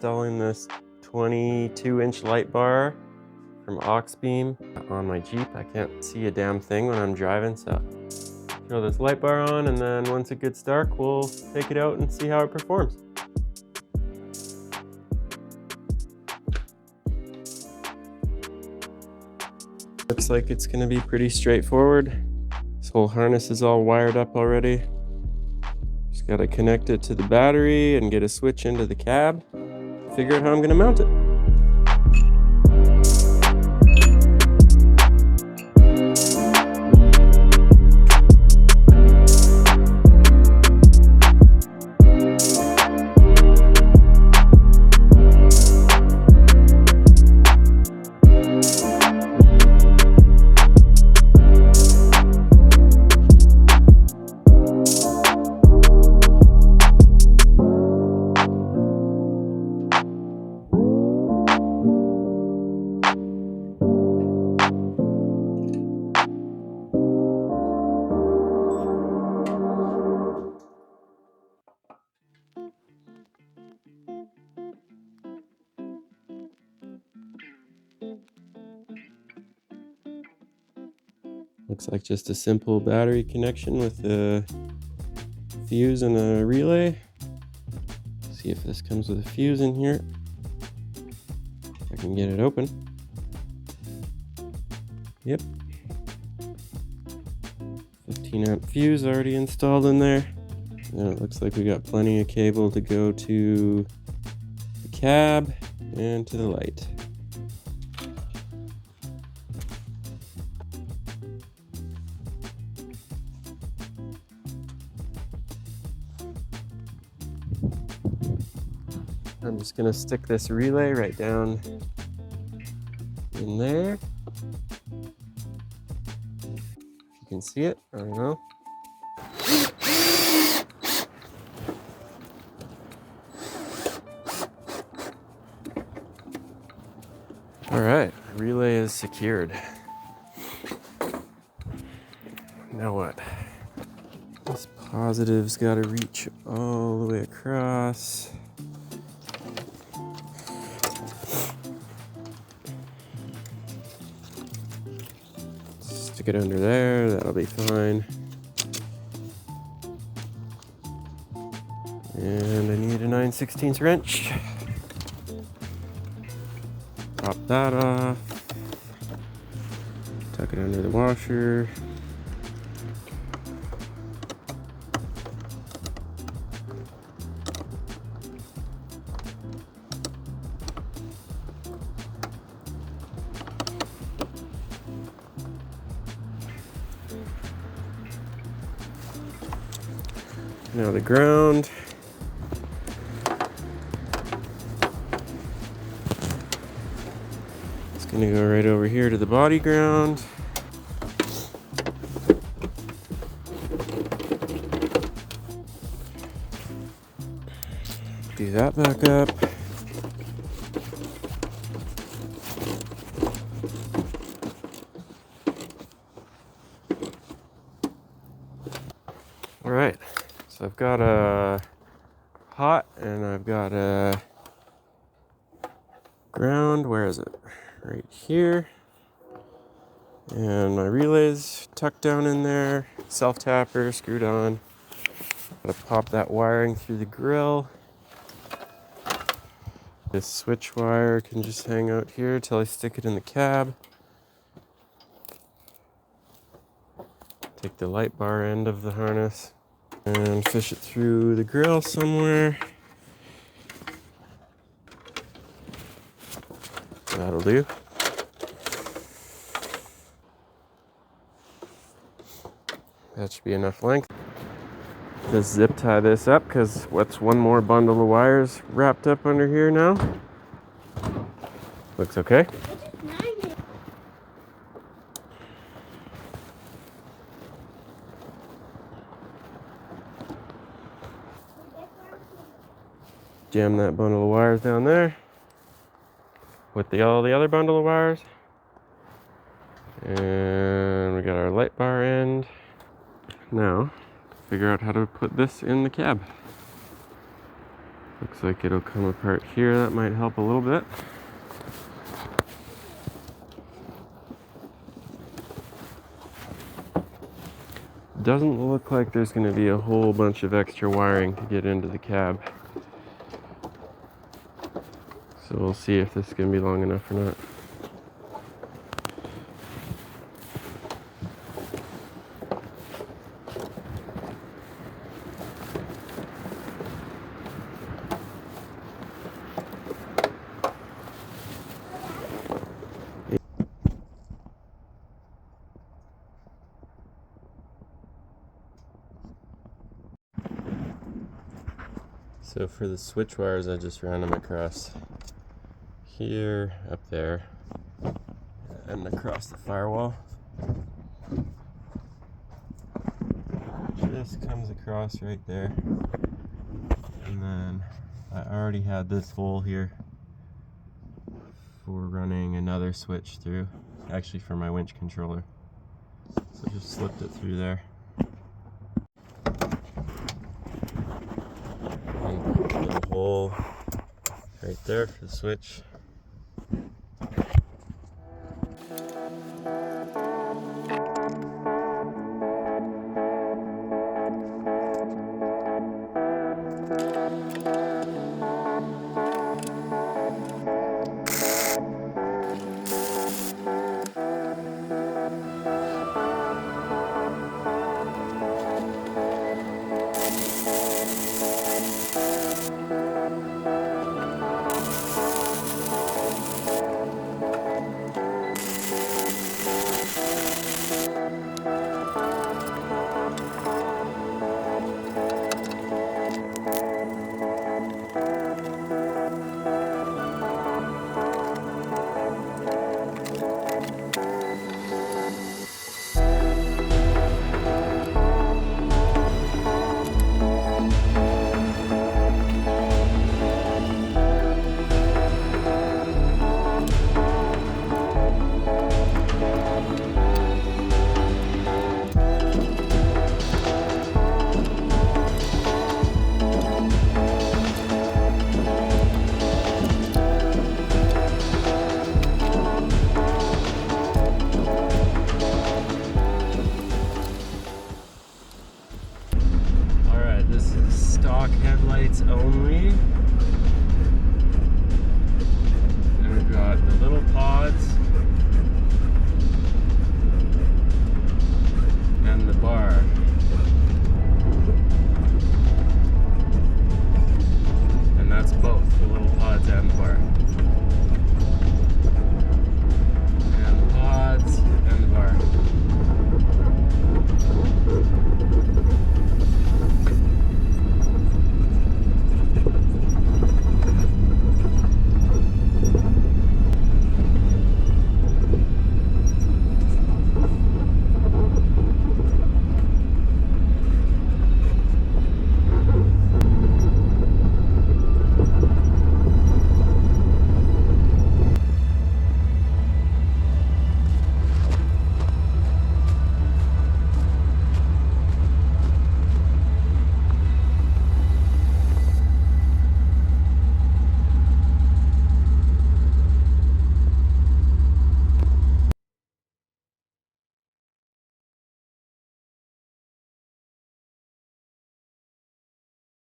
installing this 22-inch light bar from Auxbeam on my Jeep. I can't see a damn thing when I'm driving, so throw this light bar on, and then once it gets dark, we'll take it out and see how it performs. Looks like it's gonna be pretty straightforward. This whole harness is all wired up already. Just gotta connect it to the battery and get a switch into the cab. Figure out how I'm gonna mount it. Looks like just a simple battery connection with a fuse and a relay. See if this comes with a fuse in here. If I can get it open. Yep. 15 amp fuse already installed in there. And it looks like we got plenty of cable to go to the cab and to the light. I'm just gonna stick this relay right down in there. If you can see it, I don't know. All right, relay is secured. Now what? This positive's gotta reach all the way across. Stick it under there, that'll be fine. And I need a 9/16 wrench. Pop that off. Tuck it under the washer. Now the ground. It's gonna go right over here to the body ground. Do that back up. All right. So I've got a hot and I've got a ground. Where is it? Right here. And my relay's tucked down in there. Self-tapper screwed on. Gotta pop that wiring through the grill. This switch wire can just hang out here till I stick it in the cab. Take the light bar end of the harness and fish it through the grill somewhere. That'll do. That should be enough length. Just zip tie this up because what's one more bundle of wires wrapped up under here now? Looks okay. Jam that bundle of wires down there with all the other bundle of wires. And we got our light bar end. Now, figure out how to put this in the cab. Looks like it'll come apart here. That might help a little bit. Doesn't look like there's going to be a whole bunch of extra wiring to get into the cab. So we'll see if this is going to be long enough or not. So for the switch wires, I just ran them across here, up there, and across the firewall. This comes across right there. And then I already had this hole here for running another switch through, actually for my winch controller. So just slipped it through there. And a little hole right there for the switch.